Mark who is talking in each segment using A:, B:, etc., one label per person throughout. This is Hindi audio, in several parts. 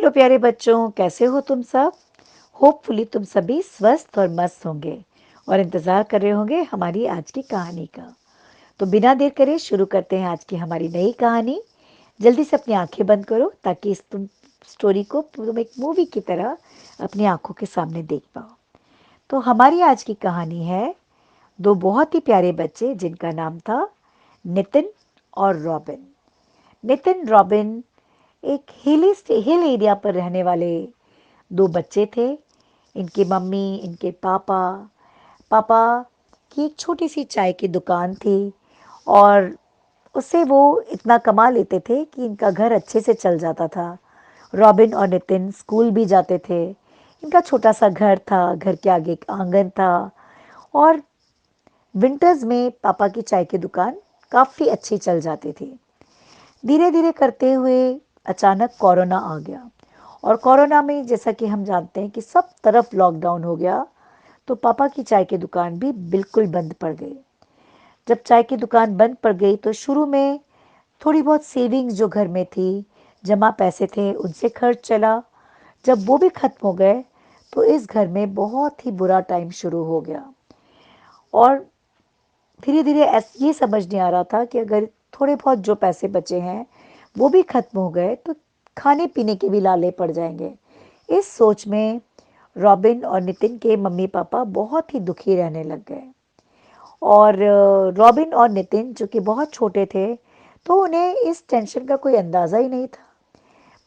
A: हेलो प्यारे बच्चों, कैसे हो तुम सब? होपफुली तुम सभी स्वस्थ और मस्त होंगे और इंतज़ार कर रहे होंगे हमारी आज की कहानी का। तो बिना देर करे शुरू करते हैं आज की हमारी नई कहानी। जल्दी से अपनी आंखें बंद करो ताकि इस तुम स्टोरी को तुम एक मूवी की तरह अपनी आंखों के सामने देख पाओ। तो हमारी आज की कहानी है दो बहुत ही प्यारे बच्चे जिनका नाम था नितिन और रॉबिन। नितिन रॉबिन एक हिल एरिया पर रहने वाले दो बच्चे थे। इनकी मम्मी, इनके पापा पापा की एक छोटी सी चाय की दुकान थी और उससे वो इतना कमा लेते थे कि इनका घर अच्छे से चल जाता था। रॉबिन और नितिन स्कूल भी जाते थे। इनका छोटा सा घर था, घर के आगे एक आंगन था और विंटर्स में पापा की चाय की दुकान काफ़ी अच्छी चल जाती थी। धीरे धीरे करते हुए अचानक कोरोना आ गया और कोरोना में जैसा कि हम जानते हैं कि सब तरफ लॉकडाउन हो गया, तो पापा की चाय की दुकान भी बिल्कुल बंद पड़ गई। जब चाय की दुकान बंद पड़ गई तो शुरू में थोड़ी बहुत सेविंग्स जो घर में थी, जमा पैसे थे, उनसे खर्च चला। जब वो भी खत्म हो गए तो इस घर में बहुत ही बुरा टाइम शुरू हो गया और धीरे धीरे ये समझ नहीं आ रहा था कि अगर थोड़े बहुत जो पैसे बचे हैं वो भी खत्म हो गए तो खाने पीने के भी लाले पड़ जाएंगे। इस सोच में रॉबिन और नितिन के मम्मी पापा बहुत ही दुखी रहने लग गए और रॉबिन और नितिन जो कि बहुत छोटे थे तो उन्हें इस टेंशन का कोई अंदाज़ा ही नहीं था।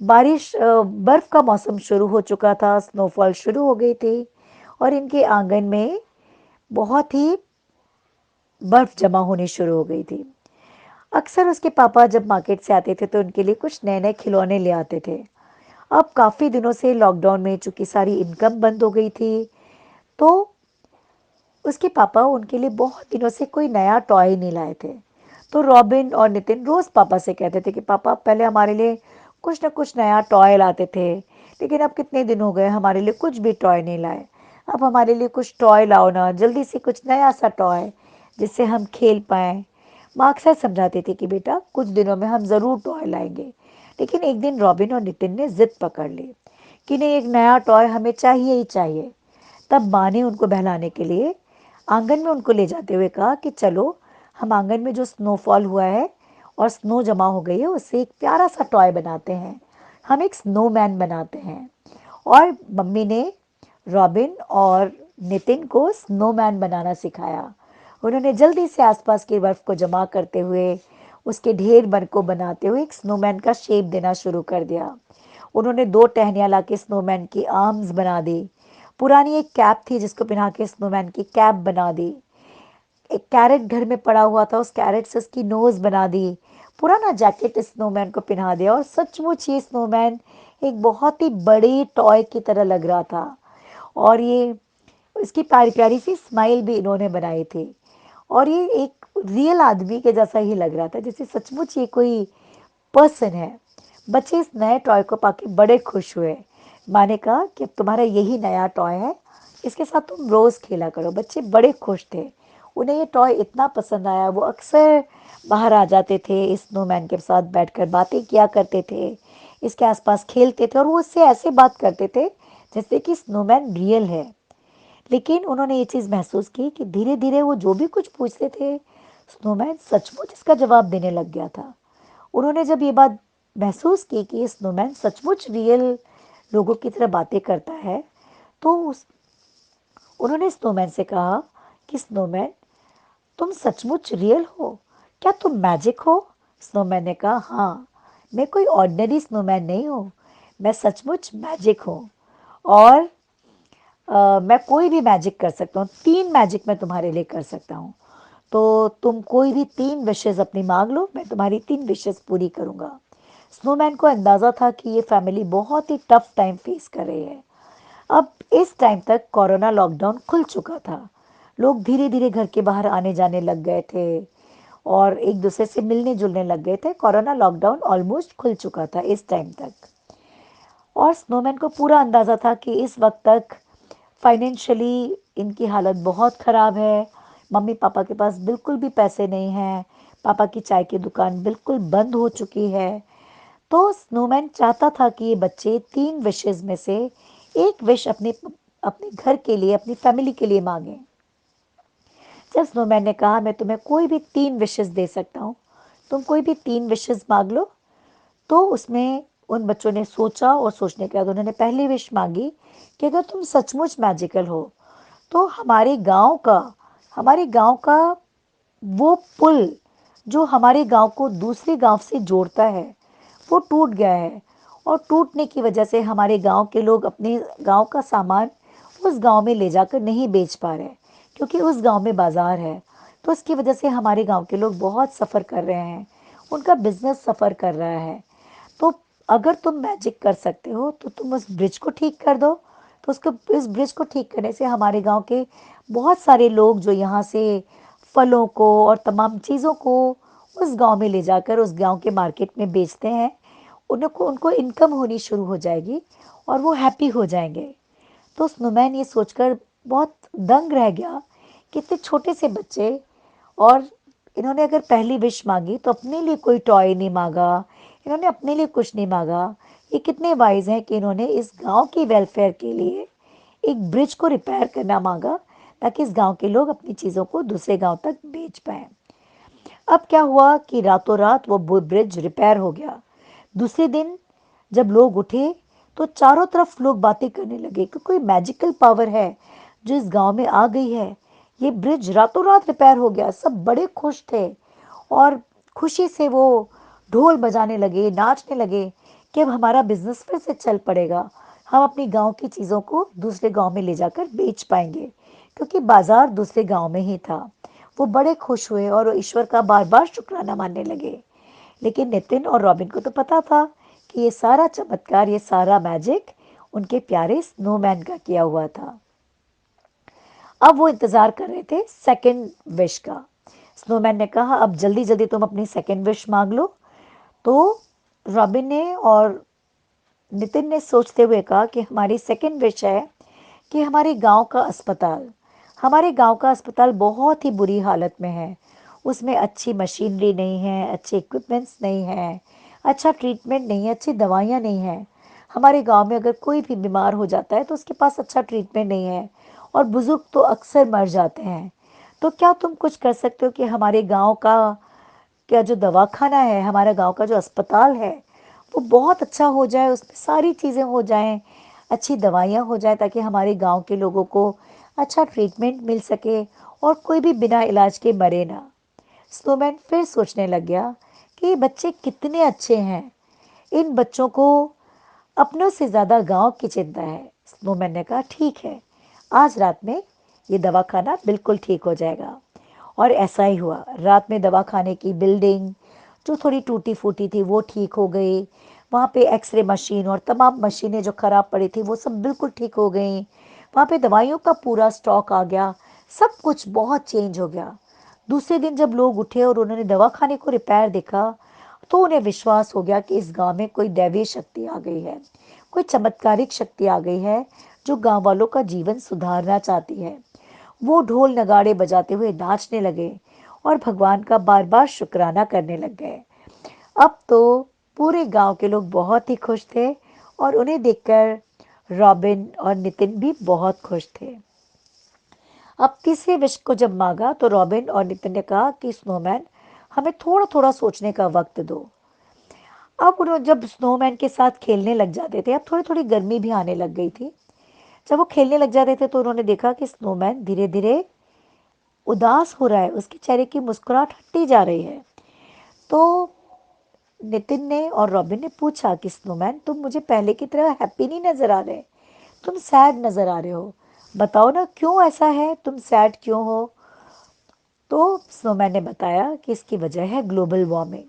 A: बर्फ़ का मौसम शुरू हो चुका था, स्नोफॉल शुरू हो गई थी और इनके आंगन में बहुत ही बर्फ़ जमा होनी शुरू हो गई थी। अक्सर उसके पापा जब मार्केट से आते थे तो उनके लिए कुछ नए नए खिलौने ले आते थे। अब काफ़ी दिनों से लॉकडाउन में चूंकि सारी इनकम बंद हो गई थी तो उसके पापा उनके लिए बहुत दिनों से कोई नया टॉय नहीं लाए थे। तो रॉबिन और नितिन रोज़ पापा से कहते थे कि पापा पहले हमारे लिए कुछ ना कुछ नया टॉय लाते थे, लेकिन अब कितने दिन हो गए हमारे लिए कुछ भी टॉय नहीं लाए। अब हमारे लिए कुछ टॉय लाओ ना, जल्दी से कुछ नया सा टॉय जिससे हम खेल पाएँ। माँ अक्सर समझाती थी कि बेटा कुछ दिनों में हम ज़रूर टॉय लाएंगे। लेकिन एक दिन रॉबिन और नितिन ने ज़िद पकड़ ली कि नहीं, एक नया टॉय हमें चाहिए ही चाहिए। तब माँ ने उनको बहलाने के लिए आंगन में उनको ले जाते हुए कहा कि चलो हम आंगन में जो स्नोफॉल हुआ है और स्नो जमा हो गई है उससे एक प्यारा सा टॉय बनाते हैं, हम एक स्नोमैन बनाते हैं। और मम्मी ने रॉबिन और नितिन को स्नोमैन बनाना सिखाया। उन्होंने जल्दी से आसपास की बर्फ को जमा करते हुए उसके ढेर बन को बनाते हुए एक स्नोमैन का शेप देना शुरू कर दिया। उन्होंने दो टहनियाँ लाके स्नोमैन की आर्म्स बना दी। पुरानी एक कैप थी जिसको पहना के स्नोमैन की कैप बना दी। एक कैरेट घर में पड़ा हुआ था, उस कैरेट से उसकी नोज बना दी। पुराना जैकेट स्नोमैन को पहना दिया और सचमुच ये स्नोमैन एक बहुत ही बड़ी टॉय की तरह लग रहा था और ये इसकी प्यारी प्यारी सी स्माइल भी इन्होंने बनाई थी और ये एक रियल आदमी के जैसा ही लग रहा था, जैसे सचमुच ये कोई पर्सन है। बच्चे इस नए टॉय को पाके बड़े खुश हुए। माँ ने कहा कि अब तुम्हारा यही नया टॉय है, इसके साथ तुम रोज़ खेला करो। बच्चे बड़े खुश थे, उन्हें ये टॉय इतना पसंद आया। वो अक्सर बाहर आ जाते थे, इस स्नोमैन के साथ बैठकर बातें किया करते थे, इसके आसपास खेलते थे और वो इससे ऐसे बात करते थे जैसे कि स्नोमैन रियल है। लेकिन उन्होंने ये चीज़ महसूस की कि धीरे धीरे वो जो भी कुछ पूछते थे स्नोमैन सचमुच इसका जवाब देने लग गया था। उन्होंने जब ये बात महसूस की कि ये स्नोमैन सचमुच रियल लोगों की तरह बातें करता है तो उन्होंने स्नोमैन से कहा कि स्नोमैन तुम सचमुच रियल हो, क्या तुम मैजिक हो? स्नोमैन ने कहा हाँ, मैं कोई ऑर्डिनरी स्नोमैन नहीं हूँ, मैं सचमुच मैजिक हूँ और मैं कोई भी मैजिक कर सकता हूँ। 3 मैजिक मैं तुम्हारे लिए कर सकता हूँ। तो तुम कोई भी 3 विशेज़ अपनी माँग लो, मैं तुम्हारी 3 विशेज़ पूरी करूँगा। स्नोमैन को अंदाज़ा था कि ये फैमिली बहुत ही टफ टाइम फेस कर रही है। अब इस टाइम तक कोरोना लॉकडाउन खुल चुका था। लोग धीरे-धीरे घर के बाहर आने-जाने लग गए थे और एक-दूसरे से मिलने-जुलने लग गए थे। कोरोना लॉकडाउन ऑलमोस्ट खुल चुका था इस टाइम तक और स्नोमैन को पूरा अंदाज़ा था कि इस वक़्त तक फाइनेंशियली इनकी हालत बहुत ख़राब है। मम्मी-पापा के पास बिल्कुल भी पैसे नहीं हैं। पापा की चाय की दुकान बिल्कुल बंद हो चुकी है। तो स्नोमैन चाहता था कि ये बच्चे 3 विशेज़ में से 1 विश अपने अपने घर के लिए, अपनी फैमिली के लिए माँगे। जब स्नोमैन ने कहा मैं तुम्हें कोई भी 3 विशेज़ दे सकता हूँ, तुम कोई भी 3 विशेज़ माँग लो, तो उसमें उन बच्चों ने सोचा और सोचने के बाद उन्होंने पहली विश माँगी कि अगर तुम सचमुच मैजिकल हो, तो हमारे गाँव का वो पुल जो हमारे गांव को दूसरे गांव से जोड़ता है वो टूट गया है, और टूटने की वजह से हमारे गांव के लोग अपने गांव का सामान उस गांव में ले जाकर नहीं बेच पा रहे, क्योंकि उस गांव में बाजार है। तो इसकी वजह से हमारे गांव के लोग बहुत सफ़र कर रहे हैं, उनका बिजनेस सफ़र कर रहा है। तो अगर तुम मैजिक कर सकते हो तो तुम उस ब्रिज को ठीक कर दो। तो उसको इस ब्रिज को ठीक करने से हमारे गांव के बहुत सारे लोग जो यहाँ से फलों को और तमाम चीज़ों को उस गांव में ले जाकर उस गांव के मार्केट में बेचते हैं, उनको उनको इनकम होनी शुरू हो जाएगी और वो हैप्पी हो जाएंगे। तो स्नोमैन ये सोचकर बहुत दंग रह गया कि इतने छोटे से बच्चे, और इन्होंने अगर पहली विश मांगी तो अपने लिए कोई टॉय नहीं मांगा, इन्होंने अपने लिए कुछ नहीं मांगा। ये कितने वाइज हैं कि इन्होंने इस गांव की वेलफेयर के लिए एक ब्रिज को रिपेयर करना मांगा, ताकि इस गांव के लोग अपनी चीज़ों को दूसरे गांव तक बेच पाएं। अब क्या हुआ कि रातों रात वो ब्रिज रिपेयर हो गया। दूसरे दिन जब लोग उठे तो चारों तरफ लोग बातें करने लगे कि कोई मैजिकल पावर है जो इस गांव में आ गई है। ये ब्रिज रातों रात रिपेयर हो गया। सब बड़े खुश थे और खुशी से वो ढोल बजाने लगे, नाचने लगे कि अब हमारा बिजनेस फिर से चल पड़ेगा, हम अपनी गांव की चीज़ों को दूसरे गांव में ले जाकर बेच पाएंगे, क्योंकि बाजार दूसरे गांव में ही था। वो बड़े खुश हुए और ईश्वर का बार बार शुक्राना मानने लगे। लेकिन नितिन और रॉबिन को तो पता था कि ये सारा चमत्कार, ये सारा मैजिक उनके प्यारे स्नोमैन का किया हुआ था। अब वो इंतजार कर रहे थे सेकंड विश का। स्नोमैन ने कहा अब जल्दी जल्दी तुम अपनी सेकंड विश मांग लो। तो रॉबिन ने और नितिन ने सोचते हुए कहा कि हमारी सेकंड विश है कि हमारे गांव का अस्पताल बहुत ही बुरी हालत में है। उसमें अच्छी मशीनरी नहीं है, अच्छे इक्विपमेंट्स नहीं है, अच्छा ट्रीटमेंट नहीं है, अच्छी दवाइयाँ नहीं हैं। हमारे गांव में अगर कोई भी बीमार हो जाता है तो उसके पास अच्छा ट्रीटमेंट नहीं है, और बुजुर्ग तो अक्सर मर जाते हैं। तो क्या तुम कुछ कर सकते हो कि हमारे गांव का क्या जो दवाखाना है, हमारा गांव का जो अस्पताल है, वो बहुत अच्छा हो जाए, उसमें सारी चीज़ें हो जाएं, अच्छी दवाइयाँ हो जाए, ताकि हमारे गांव के लोगों को अच्छा ट्रीटमेंट मिल सके और कोई भी बिना इलाज के मरे ना। स्नोमैन फिर सोचने लग गया कि ये बच्चे कितने अच्छे हैं, इन बच्चों को अपनों से ज़्यादा गांव की चिंता है। स्नोमैन ने कहा ठीक है, आज रात में ये दवाखाना बिल्कुल ठीक हो जाएगा। और ऐसा ही हुआ। रात में दवाखाने की बिल्डिंग जो थोड़ी टूटी फूटी थी वो ठीक हो गई। वहाँ पे एक्सरे मशीन और तमाम मशीनें जो खराब पड़ी थी वो सब बिल्कुल ठीक हो गई। वहाँ पे दवाइयों का पूरा स्टॉक आ गया। सब कुछ बहुत चेंज हो गया। दूसरे दिन जब लोग उठे और उन्होंने दवाखाने को रिपेयर देखा, तो उन्हें विश्वास हो गया कि इस गांव में कोई दैवीय शक्ति आ गई है, कोई चमत्कारिक शक्ति आ गई है जो गांव वालों का जीवन सुधारना चाहती है। वो ढोल नगाड़े बजाते हुए नाचने लगे और भगवान का बार बार शुक्राना करने लग गए। अब तो पूरे गांव के लोग बहुत ही खुश थे, और उन्हें देखकर रॉबिन और नितिन भी बहुत खुश थे। अब तीसरे विश को जब मांगा तो रॉबिन और नितिन ने कहा कि स्नोमैन, हमें थोड़ा थोड़ा सोचने का वक्त दो। अब उन्होंने जब स्नोमैन के साथ खेलने लग जाते थे, अब थोड़ी थोड़ी गर्मी भी आने लग गई थी। जब वो खेलने लग जाते थे तो उन्होंने देखा कि स्नोमैन धीरे धीरे उदास हो रहा है, उसके चेहरे की मुस्कुराहट हटती जा रही है। तो नितिन ने और रॉबिन ने पूछा कि स्नोमैन, तुम मुझे पहले की तरह हैप्पी नहीं नजर आ रहे, तुम सैड नजर आ रहे हो, बताओ ना क्यों ऐसा है, तुम सैड क्यों हो। तो स्नोमैन ने बताया कि इसकी वजह है ग्लोबल वार्मिंग।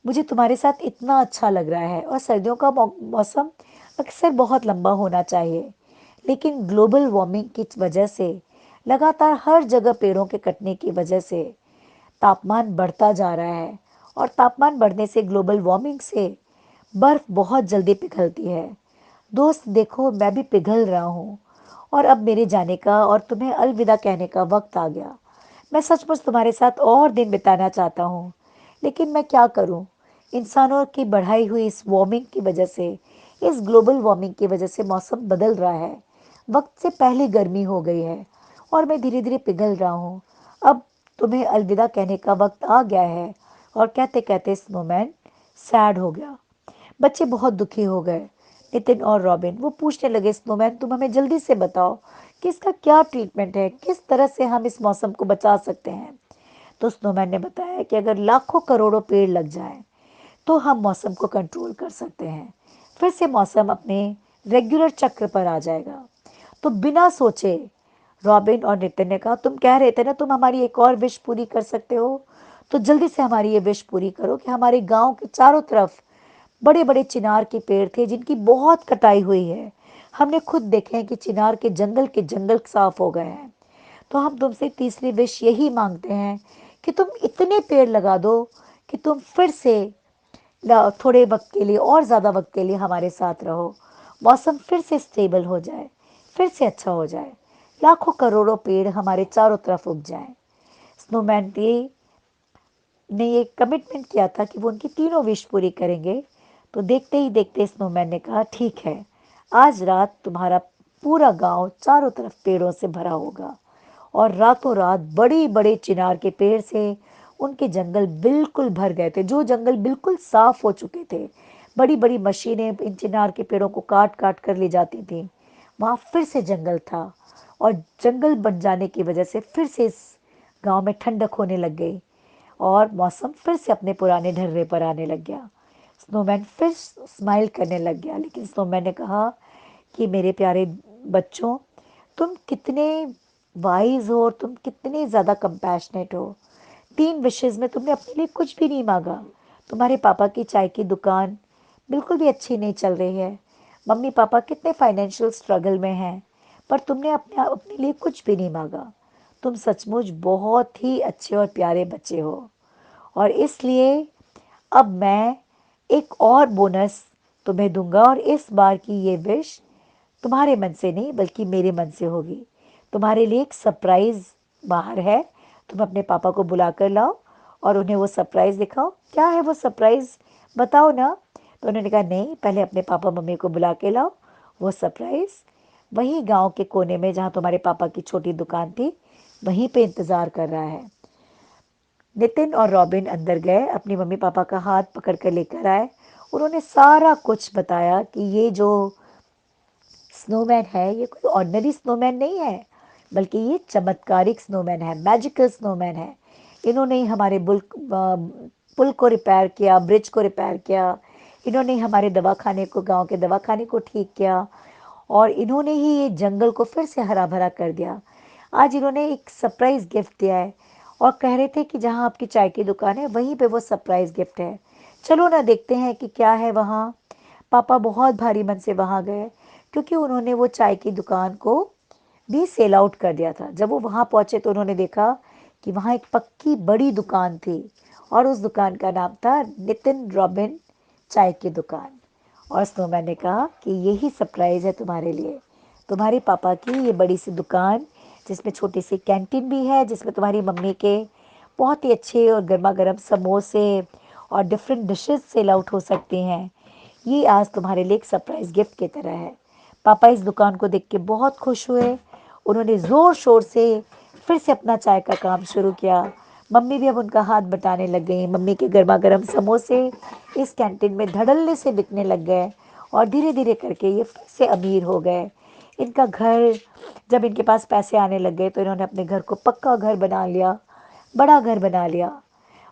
A: मुझे तुम्हारे साथ इतना अच्छा लग रहा है, और सर्दियों का मौसम अक्सर बहुत लंबा होना चाहिए, लेकिन ग्लोबल वार्मिंग की वजह से, लगातार हर जगह पेड़ों के कटने की वजह से तापमान बढ़ता जा रहा है, और तापमान बढ़ने से, ग्लोबल वार्मिंग से बर्फ बहुत जल्दी पिघलती है। दोस्त देखो, मैं भी पिघल रहा हूँ, और अब मेरे जाने का और तुम्हें अलविदा कहने का वक्त आ गया। मैं सचमुच तुम्हारे साथ और दिन बिताना चाहता हूँ, लेकिन मैं क्या करूँ, इंसानों की बढ़ाई हुई इस वार्मिंग की वजह से, इस ग्लोबल वार्मिंग की वजह से मौसम बदल रहा है। वक्त से पहले गर्मी हो गई है और मैं धीरे धीरे पिघल रहा हूँ। अब तुम्हें अलविदा कहने का वक्त आ गया है। और कहते कहते स्नोमैन सैड हो गया। बच्चे बहुत दुखी हो गए। नितिन और रॉबिन वो पूछने लगे, स्नोमैन तुम हमें जल्दी से बताओ कि इसका क्या ट्रीटमेंट है, किस तरह से हम इस मौसम को बचा सकते हैं। तो स्नोमैन ने बताया कि अगर लाखों करोड़ों पेड़ लग जाएं तो हम मौसम को कंट्रोल कर सकते हैं। फिर से मौसम अपने रेगुलर चक्र पर आ जाएगा। तो बिना सोचे रॉबिन और नितिन ने कहा, तुम कह रहे थे ना तुम हमारी एक और विश पूरी कर सकते हो, तो जल्दी से हमारी ये विश पूरी करो कि हमारे गांव के चारों तरफ बड़े बड़े चिनार के पेड़ थे जिनकी बहुत कटाई हुई है। हमने खुद देखे हैं कि चिनार के जंगल साफ हो गए हैं। तो हम तुमसे तीसरी विश यही मांगते हैं कि तुम इतने पेड़ लगा दो कि तुम फिर से थोड़े वक्त के लिए और ज़्यादा वक्त के लिए हमारे साथ रहो। मौसम फिर से स्टेबल हो जाए, फिर से अच्छा हो जाए, लाखों करोड़ों पेड़ हमारे चारों तरफ उग जाएं। स्नोमैन ने ये कमिटमेंट किया था कि वो उनकी तीनों विश पूरी करेंगे। तो देखते ही देखते स्नोमैन ने कहा, ठीक है, आज रात तुम्हारा पूरा गांव चारों तरफ पेड़ों से भरा होगा। और रातों रात बड़े बड़े चिनार के पेड़ से उनके जंगल बिल्कुल भर गए थे, जो जंगल बिल्कुल साफ हो चुके थे। बड़ी बड़ी मशीनें इन चिनार के पेड़ों को काट काट कर ले जाती थी। वहाँ फिर से जंगल था और जंगल बन जाने की वजह से फिर से इस गांव में ठंडक होने लग गई और मौसम फिर से अपने पुराने ढर्रे पर आने लग गया। स्नोमैन फिर स्माइल करने लग गया, लेकिन स्नोमैन ने कहा कि मेरे प्यारे बच्चों, तुम कितने वाइज हो और तुम कितने ज़्यादा कंपैशनेट हो। 3 विशेज़ में तुमने अपने लिए कुछ भी नहीं मांगा। तुम्हारे पापा की चाय की दुकान बिल्कुल भी अच्छी नहीं चल रही है। मम्मी पापा कितने फाइनेंशियल स्ट्रगल में हैं, पर तुमने अपने अपने लिए कुछ भी नहीं मांगा। तुम सचमुच बहुत ही अच्छे और प्यारे बच्चे हो। और इसलिए अब मैं एक और बोनस तुम्हें दूंगा और इस बार की ये विश तुम्हारे मन से नहीं बल्कि मेरे मन से होगी। तुम्हारे लिए एक सरप्राइज बाहर है। तुम अपने पापा को बुला कर लाओ और उन्हें वो सरप्राइज दिखाओ। क्या है वो सरप्राइज, बताओ ना। तो उन्होंने कहा, नहीं, पहले अपने पापा मम्मी को बुला के लाओ। वो सरप्राइज वही गांव के कोने में जहाँ तुम्हारे पापा की छोटी दुकान थी, वहीं पे इंतजार कर रहा है। नितिन और रॉबिन अंदर गए, अपनी मम्मी पापा का हाथ पकड़ कर लेकर आए। उन्होंने सारा कुछ बताया कि ये जो स्नोमैन है ये कोई ऑर्डिनरी स्नोमैन नहीं है, बल्कि ये चमत्कारिक स्नोमैन है, मैजिकल स्नोमैन है। इन्होंने ही हमारे पुल को रिपेयर किया, ब्रिज को रिपेयर किया। इन्होंने ही हमारे दवाखाने को, गांव के दवाखाने को ठीक किया। और इन्होंने ही ये जंगल को फिर से हरा भरा कर दिया। आज इन्होंने एक सरप्राइज गिफ्ट दिया है और कह रहे थे कि जहाँ आपकी चाय की दुकान है वहीं पे वो सरप्राइज गिफ्ट है। चलो ना देखते हैं कि क्या है वहाँ। पापा बहुत भारी मन से वहाँ गए, क्योंकि उन्होंने वो चाय की दुकान को भी सेल आउट कर दिया था। जब वो वहाँ पहुँचे तो उन्होंने देखा कि वहाँ एक पक्की बड़ी दुकान थी और उस दुकान का नाम था नितिन रॉबिन चाय की दुकान। और स्नोमैन ने कहा कि यही सरप्राइज़ है तुम्हारे लिए। तुम्हारे पापा की ये बड़ी सी दुकान, जिसमें छोटी सी कैंटीन भी है, जिसमें तुम्हारी मम्मी के बहुत ही अच्छे और गर्मा गर्म समोसे और डिफरेंट डिशेस सेल आउट हो सकती हैं, ये आज तुम्हारे लिए एक सरप्राइज गिफ्ट की तरह है। पापा इस दुकान को देख के बहुत खुश हुए। उन्होंने ज़ोर शोर से फिर से अपना चाय का काम शुरू किया। मम्मी भी अब उनका हाथ बटाने लग गई। मम्मी के गर्मा गर्म समोसे इस कैंटीन में धड़ल्ले से बिकने लग गए और धीरे धीरे करके ये फिर से अमीर हो गए। इनका घर, जब इनके पास पैसे आने लग गए तो इन्होंने अपने घर को पक्का घर बना लिया, बड़ा घर बना लिया।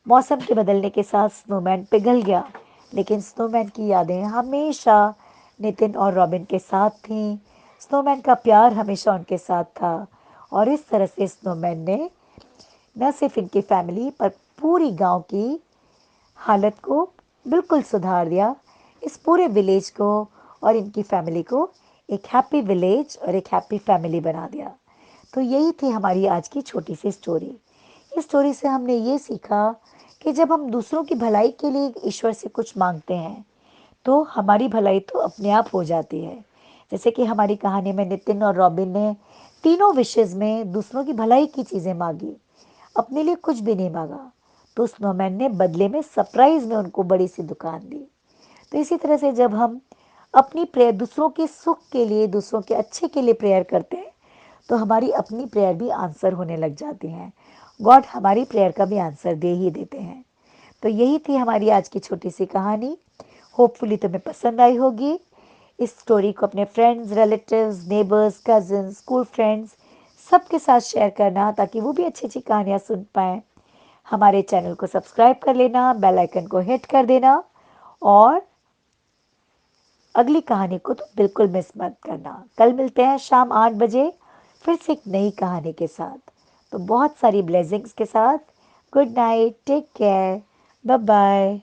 A: मौसम के बदलने के साथ स्नोमैन पिघल गया, लेकिन स्नोमैन की यादें हमेशा नितिन और रॉबिन के साथ थीं। स्नोमैन का प्यार हमेशा उनके साथ था। और इस तरह से स्नोमैन ने न सिर्फ इनकी फैमिली पर पूरी गांव की हालत को बिल्कुल सुधार दिया। इस पूरे विलेज को और इनकी फैमिली को एक हैप्पी विलेज और एक हैप्पी फैमिली बना दिया। तो यही थी हमारी आज की छोटी सी स्टोरी। इस स्टोरी से हमने ये सीखा कि जब हम दूसरों की भलाई के लिए ईश्वर से कुछ मांगते हैं तो हमारी भलाई तो अपने आप हो जाती है। जैसे कि हमारी कहानी में नितिन और रॉबिन ने तीनों विशेष में दूसरों की भलाई की चीज़ें मांगी, अपने लिए कुछ भी नहीं मांगा। तो स्नोमैन ने बदले में सरप्राइज़ में उनको बड़ी सी दुकान दी। तो इसी तरह से जब हम अपनी प्रेयर दूसरों के सुख के लिए, दूसरों के अच्छे के लिए प्रेयर करते हैं, तो हमारी अपनी प्रेयर भी आंसर होने लग जाती हैं। गॉड हमारी प्रेयर का भी आंसर दे ही देते हैं। तो यही थी हमारी आज की छोटी सी कहानी। होपफुली तुम्हें पसंद आई होगी। इस स्टोरी को अपने friends, relatives, neighbours, cousins, school friends सबके साथ शेयर करना, ताकि वो भी अच्छी अच्छी कहानियाँ सुन पाएँ। हमारे चैनल को सब्सक्राइब कर लेना, बेल आइकन को हिट कर देना, और अगली कहानी को तो बिल्कुल मिस मत करना। कल मिलते हैं शाम 8 बजे फिर से एक नई कहानी के साथ। तो बहुत सारी ब्लेसिंग्स के साथ good night, take care, bye bye.